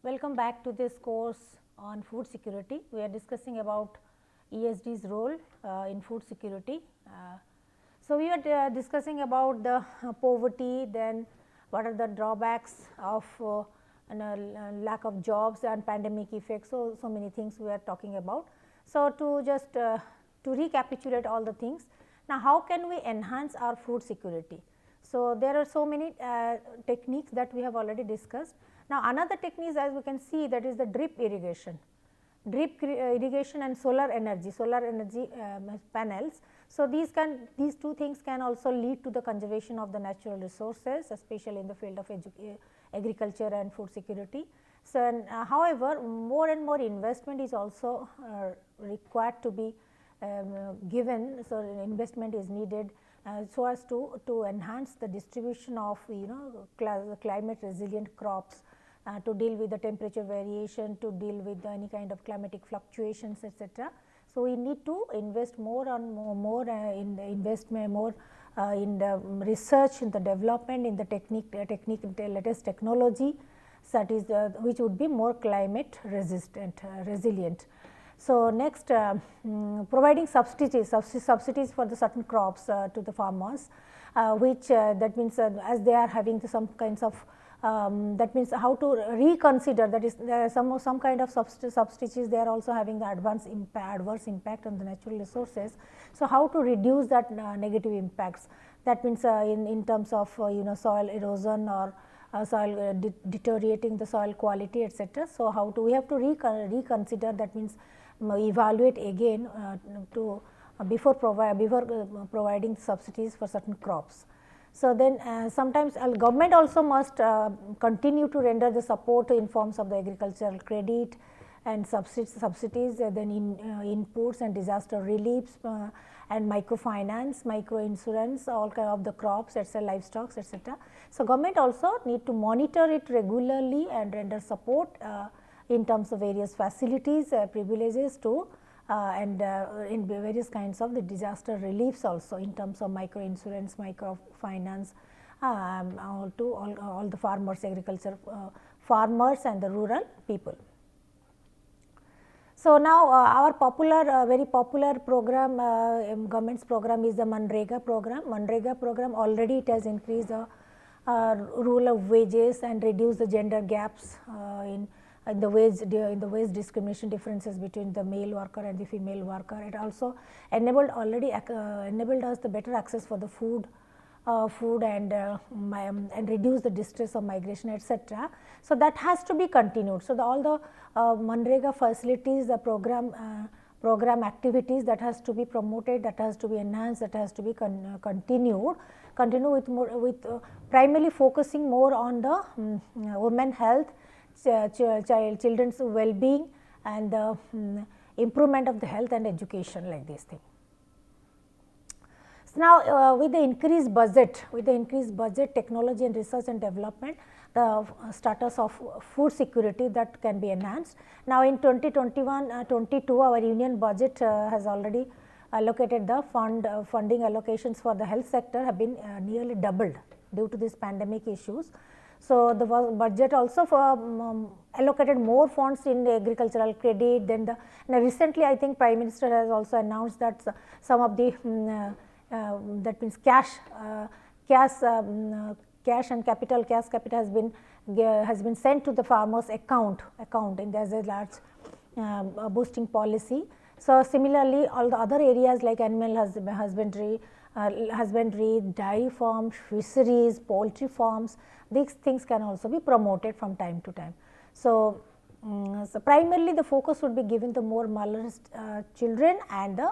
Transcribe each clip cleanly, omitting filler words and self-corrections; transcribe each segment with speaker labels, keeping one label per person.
Speaker 1: Welcome back to this course on food security. We are discussing about ESD's role in food security. So, we are discussing about the poverty, then what are the drawbacks of lack of jobs and pandemic effects. So many things we are talking about. So, to just to recapitulate all the things, now how can we enhance our food security? So, there are so many techniques that we have already discussed. Now, another technique, as we can see, that is the drip irrigation. Drip irrigation and solar energy panels. So, these two things can also lead to the conservation of the natural resources, especially in the field of agriculture and food security. So, however, more and more investment is also required to be given. So, investment is needed so as to enhance the distribution of climate resilient crops, to deal with the temperature variation, to deal with any kind of climatic fluctuations, etc. So, we need to invest more in the investment, more in the research, in the development, in the latest technology, that is which would be more climate resilient. So, next providing subsidies for the certain crops to the farmers, which that means as they are having some kinds of that means how to reconsider, that is there are some kind of substitutes, they are also having the adverse impact on the natural resources. So, how to reduce that negative impacts, that means in terms of soil erosion or soil deteriorating the soil quality, etc. So, how to we have to reconsider, that means evaluate again to before providing subsidies for certain crops. So, then sometimes government also must continue to render the support in forms of the agricultural credit and subsidies, then inputs and disaster reliefs and microfinance, microinsurance, all kind of the crops, etc., livestock, etc. So, government also need to monitor it regularly and render support in terms of various facilities, privileges to and in various kinds of the disaster reliefs also, in terms of micro insurance, microfinance to all the farmers, agriculture farmers and the rural people. So, now our very popular program, government's program is the Manrega program. Manrega program, already it has increased the rule of wages and reduced the gender gaps in the wage discrimination differences between the male worker and the female worker. It also enabled us the better access for the food and reduce the distress of migration, etc. So, that has to be continued. So, all the Manrega facilities, the program activities, that has to be promoted, that has to be enhanced, that has to be continue with primarily focusing more on the women health, children's well-being and the improvement of the health and education, like this thing. So, now with the increased budget, technology and research and development, the status of food security that can be enhanced. Now, in 2021-22 our union budget has already allocated the funding allocations for the health sector have been nearly doubled due to these pandemic issues. So, the budget also for allocated more funds in the agricultural credit. Then recently I think Prime Minister has also announced that some of the that means cash and capital has been sent to the farmers account and there is a large boosting policy. So, similarly all the other areas like animal husbandry, dairy farms, fisheries, poultry farms, these things can also be promoted from time to time. So, primarily the focus would be given to more malnourished children and the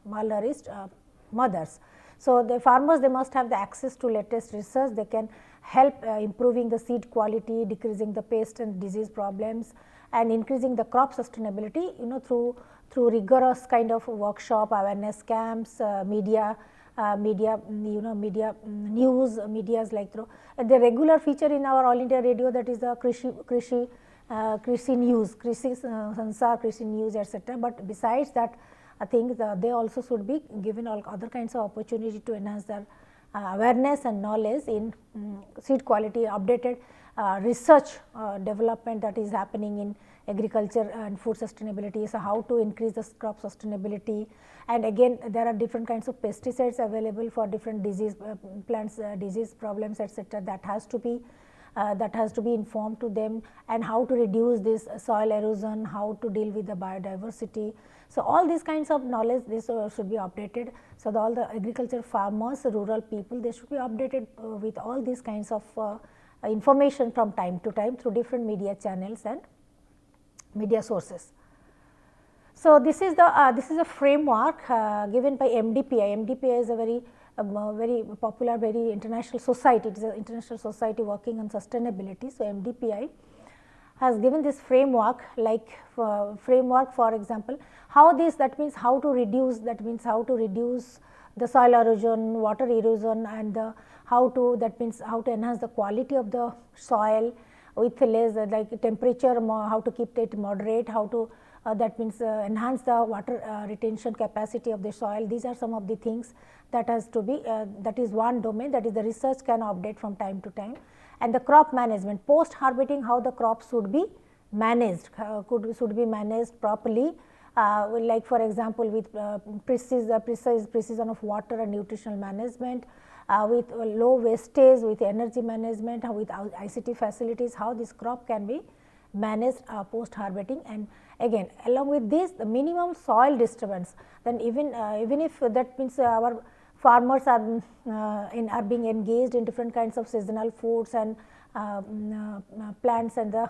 Speaker 1: malnourished mothers. So, the farmers, they must have the access to latest research, they can help improving the seed quality, decreasing the pest and disease problems and increasing the crop sustainability through rigorous kind of workshop, awareness camps, medias like through the regular feature in our All India Radio, that is the Krishi news, Sansar Krishi news, etc. But besides that, I think they also should be given all other kinds of opportunity to enhance their awareness and knowledge in seed quality, updated research development that is happening in agriculture and food sustainability. So, how to increase the crop sustainability, and again there are different kinds of pesticides available for different disease plants disease problems, etc. That has to be informed to them, and how to reduce this soil erosion, how to deal with the biodiversity. So, all these kinds of knowledge this should be updated. So, all the agriculture farmers, rural people, they should be updated with all these kinds of information from time to time through different media channels and media sources. So, this is a framework given by MDPI. MDPI is a very popular, very international society. It is an international society working on sustainability. So, MDPI has given this framework, like framework for example, how this, that means how to reduce, the soil erosion, water erosion, and how to enhance the quality of the soil with less like temperature, how to keep it moderate, how to enhance the water retention capacity of the soil. These are some of the things that has to be that is one domain, that is the research can update from time to time. And the crop management, post harvesting, how the crops should be managed, should be managed properly, like for example with precision of water and nutritional management, with low wastage, with energy management, with ICT facilities, how this crop can be managed post harvesting. And again along with this, the minimum soil disturbance, then even if that means our farmers are being engaged in different kinds of seasonal foods and plants and the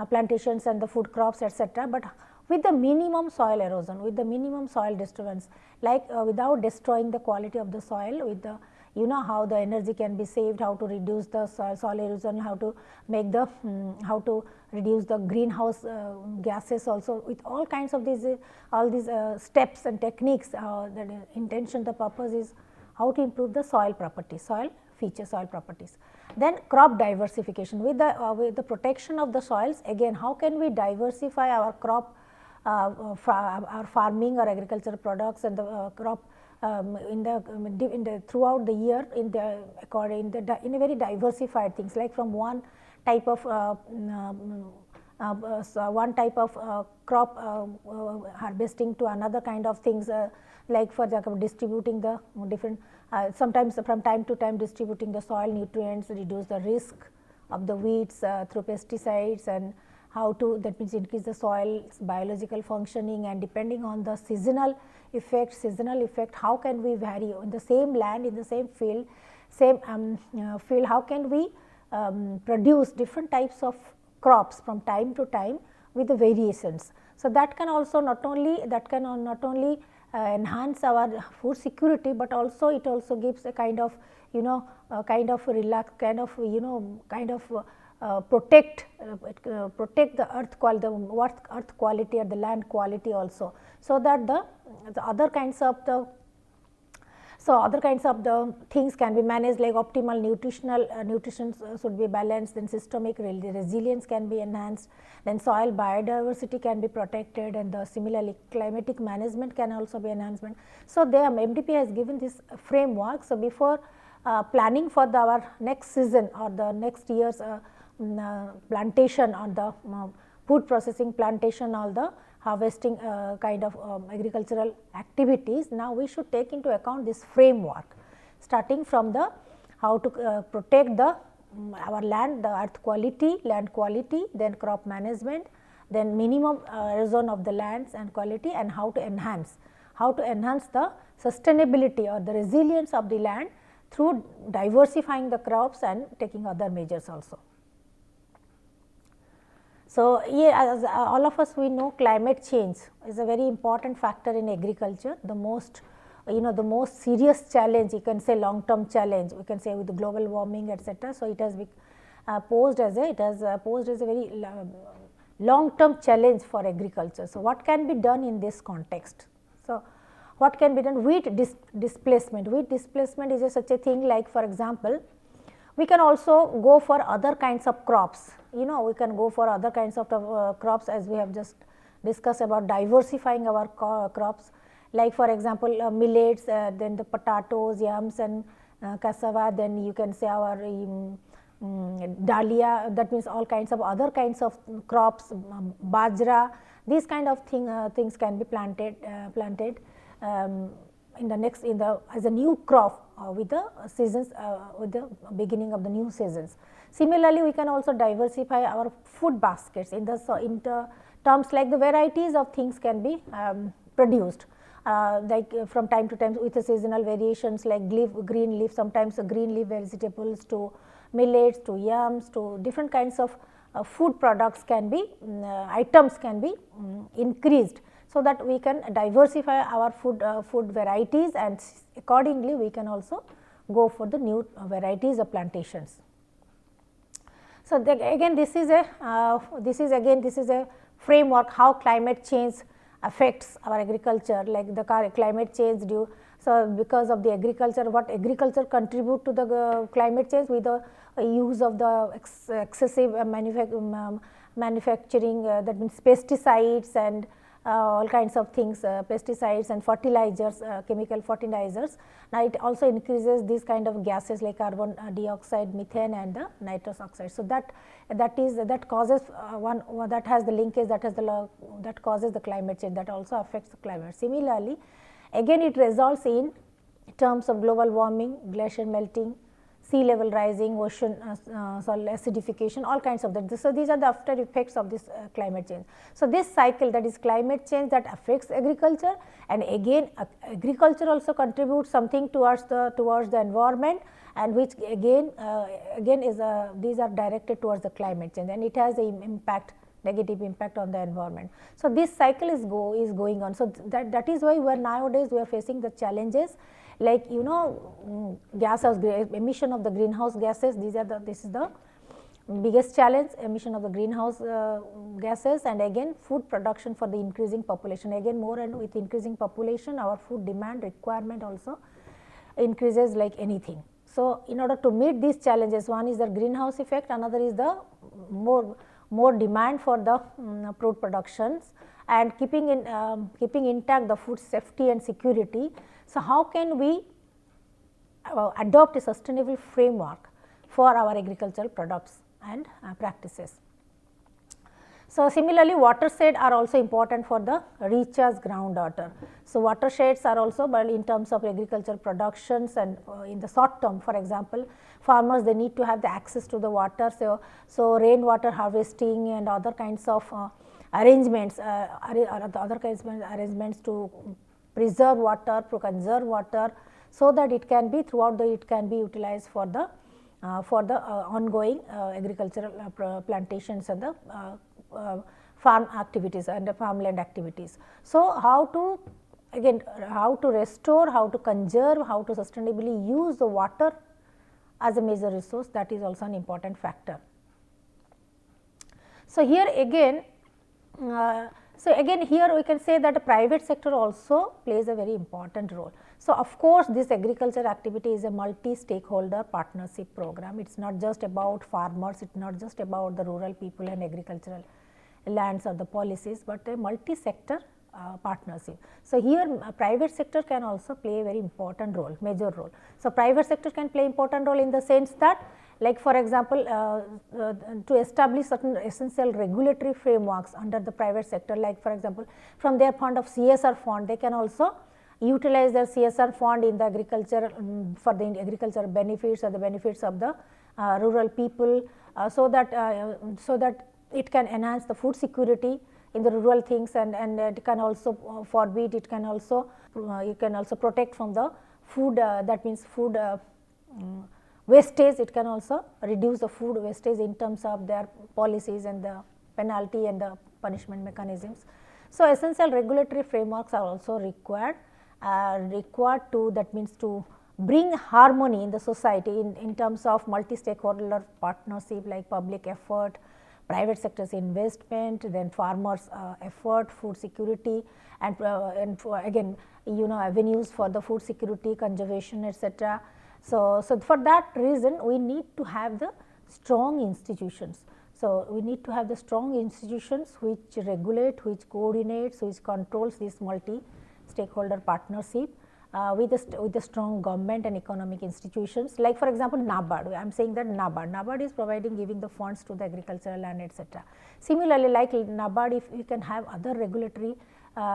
Speaker 1: plantations and the food crops, etc., but with the minimum soil erosion, with the minimum soil disturbance, like without destroying the quality of the soil, with the how the energy can be saved, how to reduce the soil erosion, how to make the how to reduce the greenhouse gases also, with all kinds of these steps and techniques. The intention, the purpose is how to improve the soil properties, soil properties. Then crop diversification, with the protection of the soils. Again, how can we diversify our crop, our farming or agricultural products and the crop in the throughout the year in a very diversified things, like from one type of crop harvesting to another kind of things, like for example distributing the different sometimes from time to time distributing the soil nutrients, reduce the risk of the weeds through pesticides, and how to, that means increase the soil's biological functioning. And depending on the seasonal effect, how can we vary in the same land, in the same field, how can we produce different types of crops from time to time with the variations. So, that can also not only enhance our food security, but also it also gives a kind of protect the earth quality, earth quality or the land quality also. So, that the other kinds of the things can be managed, like optimal nutrition should be balanced, then systemic resilience can be enhanced, then soil biodiversity can be protected, and similarly climatic management can also be enhancement. So, MDP has given this framework. So, before planning for our next season or the next year's plantation on the food processing plantation, all the harvesting kind of agricultural activities, now we should take into account this framework, starting from the how to protect our land, the earth quality, land quality, then crop management, then minimum erosion of the lands and quality, and how to enhance the sustainability or the resilience of the land through diversifying the crops and taking other measures also. So, here as all of us we know, climate change is a very important factor in agriculture. The most serious challenge, you can say long term challenge, we can say with the global warming, etc. So, it has been posed as a very long term challenge for agriculture. So, what can be done in this context? So, what can be done? Wheat displacement. Wheat displacement is such a thing, like for example, we can also go for other kinds of crops. We can go for other kinds of crops, as we have just discussed about diversifying our crops, like for example millets, then the potatoes, yams and cassava, then you can say our dahlia, that means all kinds of other kinds of crops, bajra, these kind of things can be planted in the next as a new crop with the seasons, with the beginning of the new seasons. Similarly, we can also diversify our food baskets in the terms like the varieties of things can be produced. Like from time to time with the seasonal variations like green leaf, sometimes green leaf vegetables to millets to yams to different kinds of food products can be items can be increased, so that we can diversify our food varieties, and accordingly we can also go for the new varieties of plantations. So, again this is a framework how climate change affects our agriculture, like the climate change due. So, because of the agriculture, what agriculture contribute to the climate change with the use of the excessive manufacturing, that means pesticides and all kinds of things, pesticides and fertilizers, chemical fertilizers. Now, it also increases these kind of gases like carbon dioxide, methane and the nitrous oxide. So, that causes that has the linkage, that causes the climate change, that also affects the climate. Similarly, again it results in terms of global warming, glacier melting, sea level rising, ocean soil acidification, all kinds of that. So, these are the after effects of this climate change. So, this cycle, that is climate change, that affects agriculture, and again agriculture also contributes something towards the environment, and which again is these are directed towards the climate change, and it has a negative impact on the environment. So, this cycle is going on. So, that is why nowadays we are facing the challenges like emission of the greenhouse gases. This is the biggest challenge, emission of the greenhouse gases, and again food production for the increasing population. Again more and with increasing population, our food demand requirement also increases like anything. So, in order to meet these challenges, one is the greenhouse effect, another is the more demand for the food productions, and keeping intact the food safety and security. So, how can we adopt a sustainable framework for our agricultural products and practices? So, similarly watersheds are also important for the recharge groundwater. So, watersheds are also, but in terms of agricultural productions and in the short term, for example, farmers they need to have the access to the water. So rainwater harvesting and other kinds of arrangements to preserve water, to conserve water, so that it can be utilized for the ongoing agricultural plantations and the farm activities and the farmland activities. So, how to restore, how to conserve, how to sustainably use the water as a major resource, that is also an important factor. So, here again here we can say that the private sector also plays a very important role. So, of course, this agriculture activity is a multi-stakeholder partnership program. It is not just about farmers, it is not just about the rural people and agricultural lands or the policies, but a multi-sector partnership. So, here private sector can also play a very important role, major role. So, private sector can play important role in the sense that, like for example, to establish certain essential regulatory frameworks under the private sector, like for example, from their fund of CSR fund, they can also utilize their CSR fund in the agriculture for the agricultural benefits or the benefits of the rural people, so that it can enhance the food security in the rural things, and it can also forbid, it can also you can also protect from the food, that means food wastage. It can also reduce the food wastage in terms of their policies and the penalty and the punishment mechanisms. So, essential regulatory frameworks are also required to, that means to bring harmony in the society in terms of multi-stakeholder partnership, like public effort, private sector's investment, then farmers effort, food security, and again avenues for the food security, conservation, etc. So, for that reason we need to have the strong institutions. So, we need to have the strong institutions which regulate, which coordinates, which controls this multi-stakeholder partnership. with the strong government and economic institutions, like for example NABARD. I am saying that NABARD is giving the funds to the agricultural land, etc. Similarly, like NABARD, if you can have other regulatory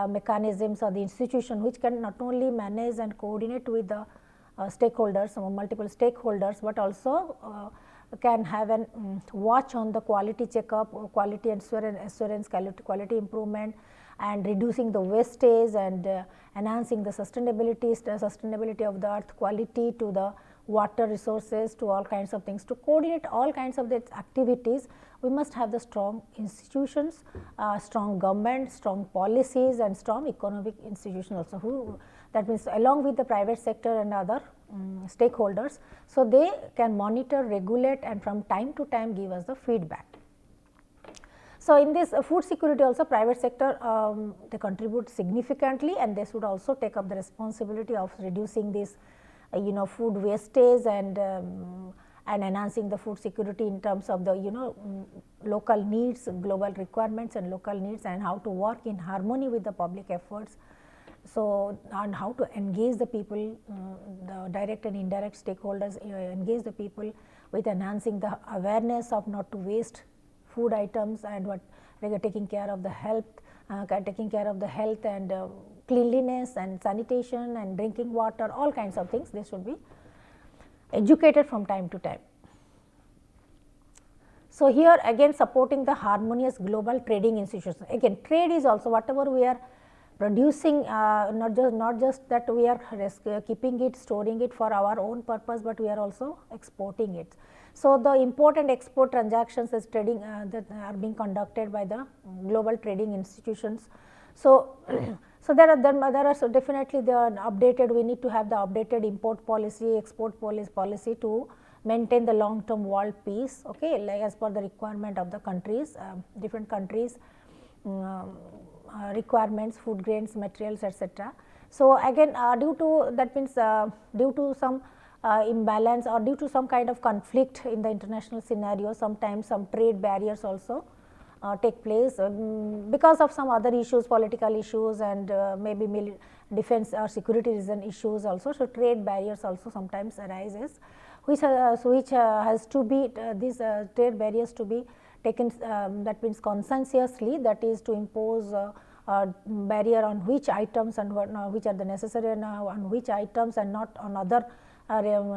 Speaker 1: mechanisms or the institution which can not only manage and coordinate with the stakeholders, multiple stakeholders, but also can have an watch on the quality checkup, quality assurance, quality improvement, and reducing the wastage, and enhancing the sustainability of the earth quality, to the water resources, to all kinds of things. To coordinate all kinds of the activities, we must have the strong institutions, strong government, strong policies, and strong economic institutions also, who, that means along with the private sector and other stakeholders. So, they can monitor, regulate, and from time to time give us the feedback. So, in this food security also, private sector they contribute significantly, and they should also take up the responsibility of reducing this food wastage, and enhancing the food security in terms of the local needs, global requirements and local needs, and how to work in harmony with the public efforts. So, and how to engage the people, the direct and indirect stakeholders, engage the people with enhancing the awareness of not to waste food items, and taking care of the health, and cleanliness and sanitation and drinking water, all kinds of things. They should be educated from time to time. So, here again supporting the harmonious global trading institutions. Again, trade is also whatever we are producing, not just that we are keeping it, storing it for our own purpose, but we are also exporting it. So, the import and export transactions as trading that are being conducted by the global trading institutions. So, there are so definitely they are updated. We need to have the updated import policy, export policy to maintain the long term world peace, okay, like as per the requirement of the countries, different countries requirements, food grains, materials, etc. So, again due to that means due to some imbalance, or due to some kind of conflict in the international scenario, sometimes some trade barriers also take place because of some other issues, political issues, and maybe defense or security reason issues also. So, trade barriers also sometimes arises, which has to be these trade barriers to be taken, that means conscientiously, that is to impose barrier on which items and which are the necessary, and on which items and not on other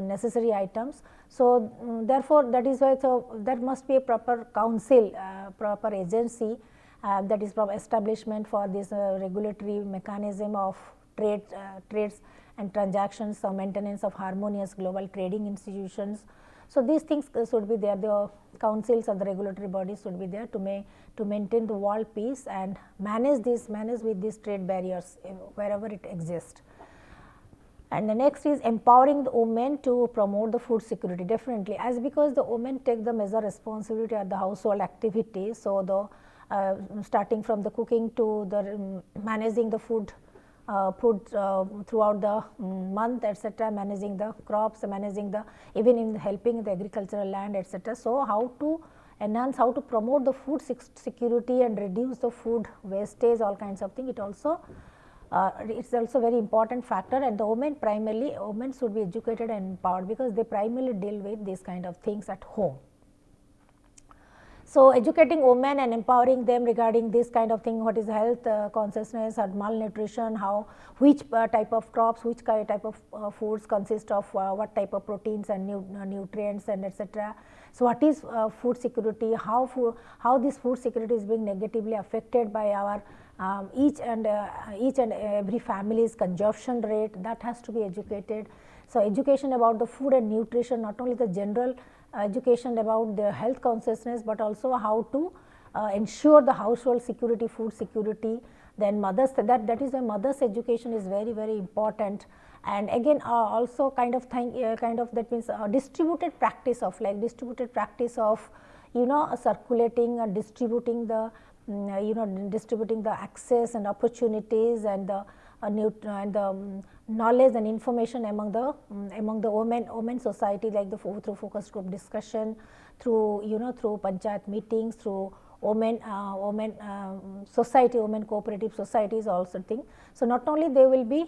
Speaker 1: necessary items. So, therefore, that is why there must be a proper council, proper agency, that is from establishment for this regulatory mechanism of trades and transactions, maintenance of harmonious global trading institutions. So, these things should be there, the councils or the regulatory bodies should be there to maintain the world peace and manage with these trade barriers wherever it exists. And the next is empowering the women to promote the food security. Definitely, as because the women take the major responsibility at the household activities. So, the starting from the cooking to the managing the food throughout the month, etc., managing the crops, managing the even in helping the agricultural land, etc. So, how to enhance, how to promote the food security and reduce the food wastage, all kinds of things. It also it's also very important factor, and the women should be educated and empowered, because they primarily deal with these kind of things at home. So, educating women and empowering them regarding this kind of thing, what is health consciousness or malnutrition, which type of crops, which type of foods consist of what type of proteins and nutrients and etc. So, what is food security, how this food security is being negatively affected by our each and every family's consumption rate, that has to be educated. So, education about the food and nutrition, not only the general education about the health consciousness, but also how to ensure the household security, food security. Then mothers, that is why mothers education is very, very important. And again also kind of that means distributed practice of circulating and distributing the distributing the access and opportunities and the knowledge and information among the women society, like through focus group discussion, through through panchayat meetings, through women society, women cooperative societies, also thing. So, not only they will be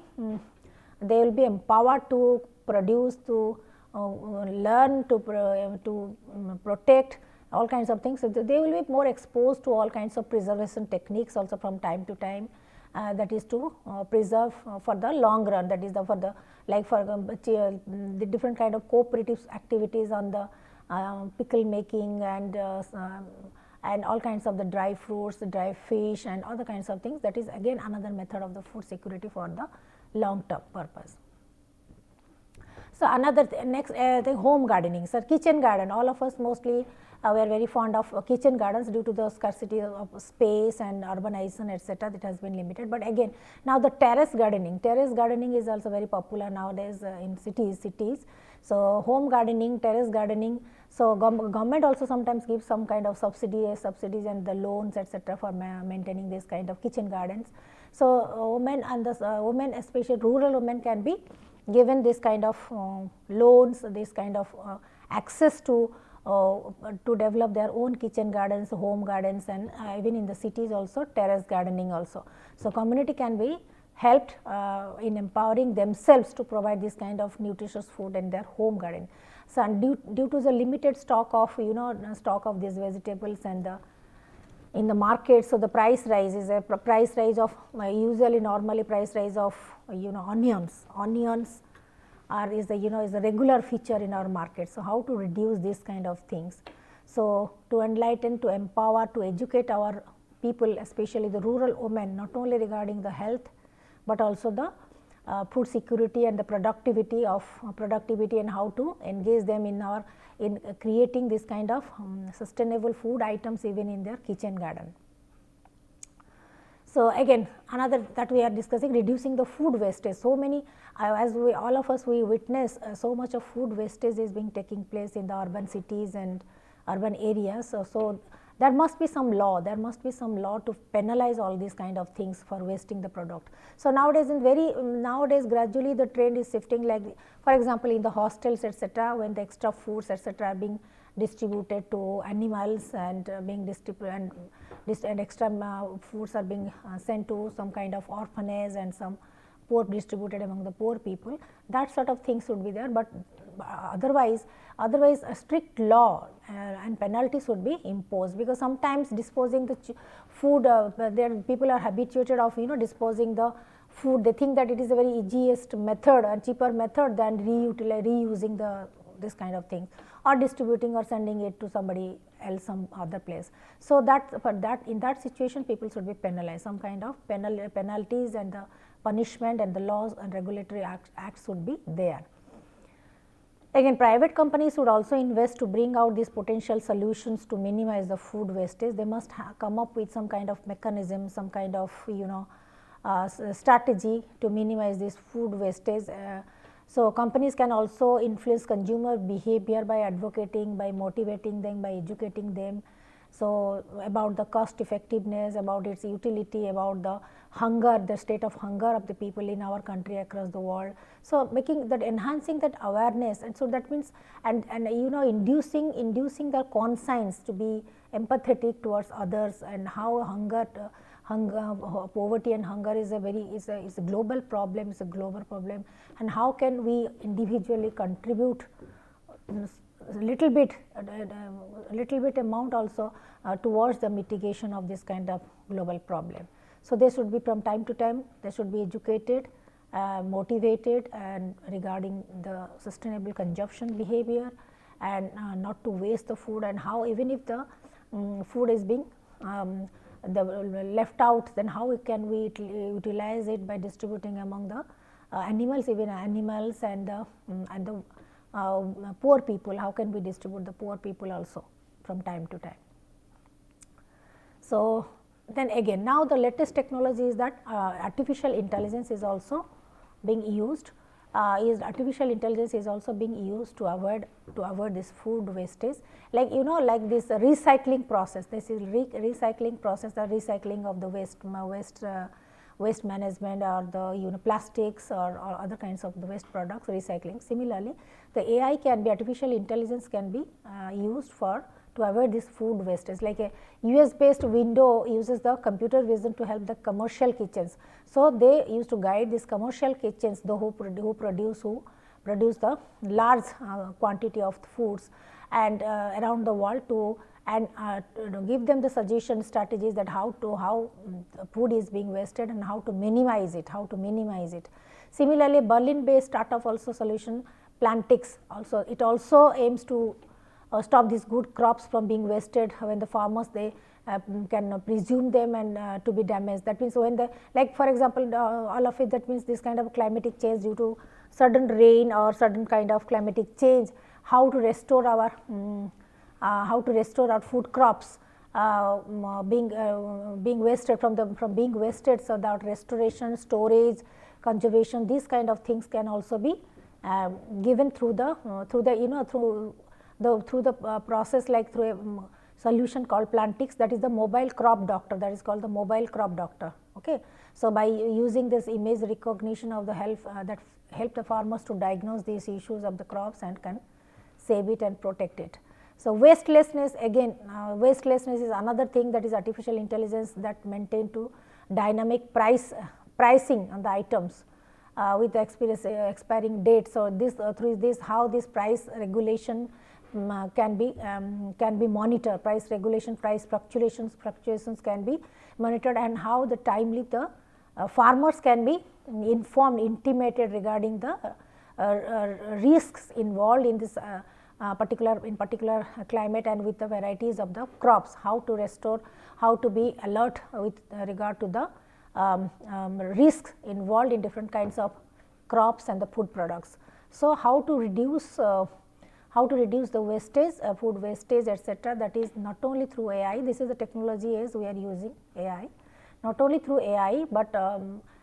Speaker 1: they will be empowered to produce, to learn, to protect, all kinds of things. So, they will be more exposed to all kinds of preservation techniques also from time to time, that is to preserve for the long run, that is for the, like for the different kind of cooperative activities on the pickle making and all kinds of the dry fruits, the dry fish and other kinds of things. That is again another method of the food security for the long term purpose. So, another next the home gardening. So, kitchen garden, all of us mostly we are very fond of kitchen gardens due to the scarcity of space and urbanization, etc. that has been limited. But again, now the terrace gardening is also very popular nowadays in cities. So, home gardening, terrace gardening. So, government also sometimes gives some kind of subsidies and the loans, etc. for maintaining this kind of kitchen gardens. So, women and the women, especially rural women, can be given this kind of loans, this kind of access to develop their own kitchen gardens, home gardens, and even in the cities also terrace gardening also. So, community can be helped in empowering themselves to provide this kind of nutritious food in their home garden. So, and due to the limited stock of stock of these vegetables and the in the market. So, the price rise is a price rise of normally price rise of onions is a regular feature in our market. So, how to reduce this kind of things? So, to enlighten, to empower, to educate our people, especially the rural women, not only regarding the health, but also the food security and the productivity and how to engage them in creating this kind of sustainable food items even in their kitchen garden. So, again another that we are discussing, reducing the food wastage. So many as we all of us we witness so much of food wastage is being taking place in the urban cities and urban areas. So, there must be some law, to penalize all these kind of things for wasting the product. So, nowadays gradually the trend is shifting, like for example, in the hostels, etc., when the extra foods, etc., are being distributed to animals and being distributed and extra foods are being sent to some kind of orphanage and some distributed among the poor people, that sort of things would be there. But otherwise a strict law and penalties would be imposed, because sometimes disposing the food, there people are habituated of disposing the food. They think that it is a very easiest method and cheaper method than reusing this kind of thing, or distributing or sending it to somebody else, some other place. So, in that situation people should be penalized, some kind of penalties and the punishment and the laws and regulatory acts would be there. Again, private companies would also invest to bring out these potential solutions to minimize the food wastage. They must come up with some kind of mechanism, some kind of strategy to minimize this food wastage. So, companies can also influence consumer behavior by advocating, by motivating them, by educating them. So, about the cost effectiveness, about its utility, about the hunger, the state of hunger of the people in our country across the world. So, making that, enhancing that awareness, and so that means and inducing their conscience to be empathetic towards others, and how poverty and hunger is a global problem, and how can we individually contribute little bit amount also towards the mitigation of this kind of global problem. So, they should be from time to time, they should be educated, motivated, and regarding the sustainable consumption behavior, and not to waste the food, and how even if the food is being left out, then how can we utilize it by distributing among the animals, even animals and the poor people. How can we distribute the poor people also from time to time? So, then again, now the latest technology is that artificial intelligence is also being used. Artificial intelligence is also being used to avoid this food wastage, like like this recycling process. This is recycling process, the recycling of the waste management, or the plastics or other kinds of the waste products, recycling. Similarly, the AI can be, artificial intelligence can be used to avoid this food wastage. Like a US based window uses the computer vision to help the commercial kitchens. So, they used to guide these commercial kitchens who produce the large quantity of foods and around the world to give them the suggestion strategies that how food is being wasted and how to minimize it. Similarly, Berlin based startup also solution Plantix also, it also aims to stop these good crops from being wasted when the farmers they can presume them and to be damaged. That means, when the, like for example, all of it, that means this kind of climatic change due to sudden rain or sudden kind of climatic change, how to restore our food crops being wasted from being wasted. So, that restoration, storage, conservation, these kind of things can also be given through the process, like through a solution called Plantix, that is the mobile crop doctor, that is called the mobile crop doctor. Okay. So, by using this image recognition of the health that help the farmers to diagnose these issues of the crops and can save it and protect it. So, wastelessness, again wastelessness is another thing, that is artificial intelligence that maintain to dynamic pricing on the items with the expiring date. So, this through this how this price regulation can be monitored, price regulation, price fluctuations can be monitored, and how the timely the farmers can be informed, intimated regarding the risks involved in this particular climate and with the varieties of the crops, how to restore, how to be alert with regard to the risks involved in different kinds of crops and the food products. So, how to reduce the wastage, food wastage, etc. That is not only through AI, this is the technology as we are using AI, not only through AI, but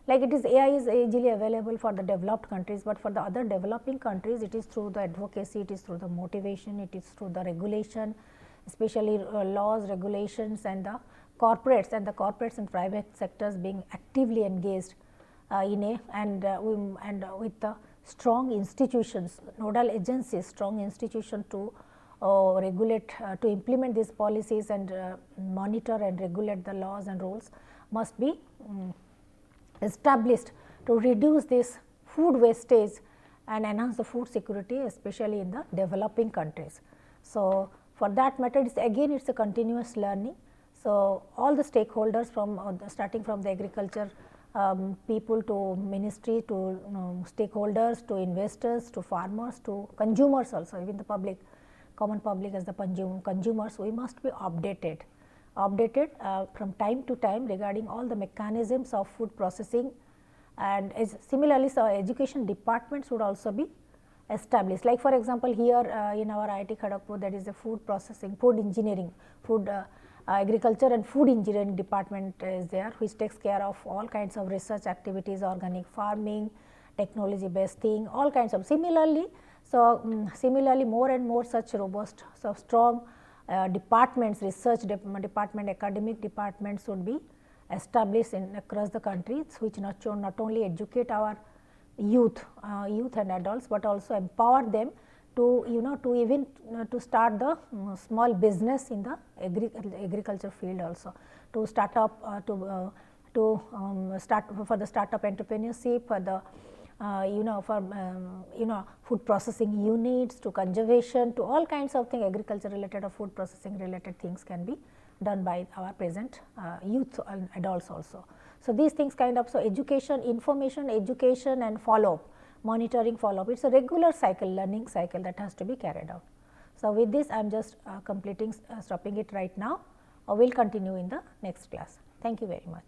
Speaker 1: like it is AI is easily available for the developed countries, but for the other developing countries it is through the advocacy, it is through the motivation, it is through the regulation, especially laws, regulations, and the corporates and private sectors being actively engaged with the strong institutions, nodal agencies, strong institution to regulate, to implement these policies and monitor and regulate the laws and rules must be established to reduce this food wastage and enhance the food security, especially in the developing countries. So, for that matter, it is a continuous learning. So, all the stakeholders from starting from the agriculture people to ministry to stakeholders to investors to farmers to consumers also, even the public, common public as the consumers, we must be updated from time to time regarding all the mechanisms of food processing, and similarly, so education departments would also be established. Like for example, here in our IIT Kharagpur, that is the food processing, food engineering, agriculture and food engineering department is there, which takes care of all kinds of research activities, organic farming, technology based thing, all kinds of. Similarly, more and more such robust, so strong departments, research department, academic departments would be established across the country, which not only educate our youth and adults, but also empower them to to start the small business in the agriculture field, also to start up start for the startup entrepreneurship, for the food processing units, to conservation, to all kinds of things, agriculture related or food processing related things can be done by our present youth and adults also. So, these things kind of, so education, information, education and follow up, monitoring, follow up, it is a regular cycle, learning cycle that has to be carried out. So, with this I am just stopping it right now. We will continue in the next class. Thank you very much.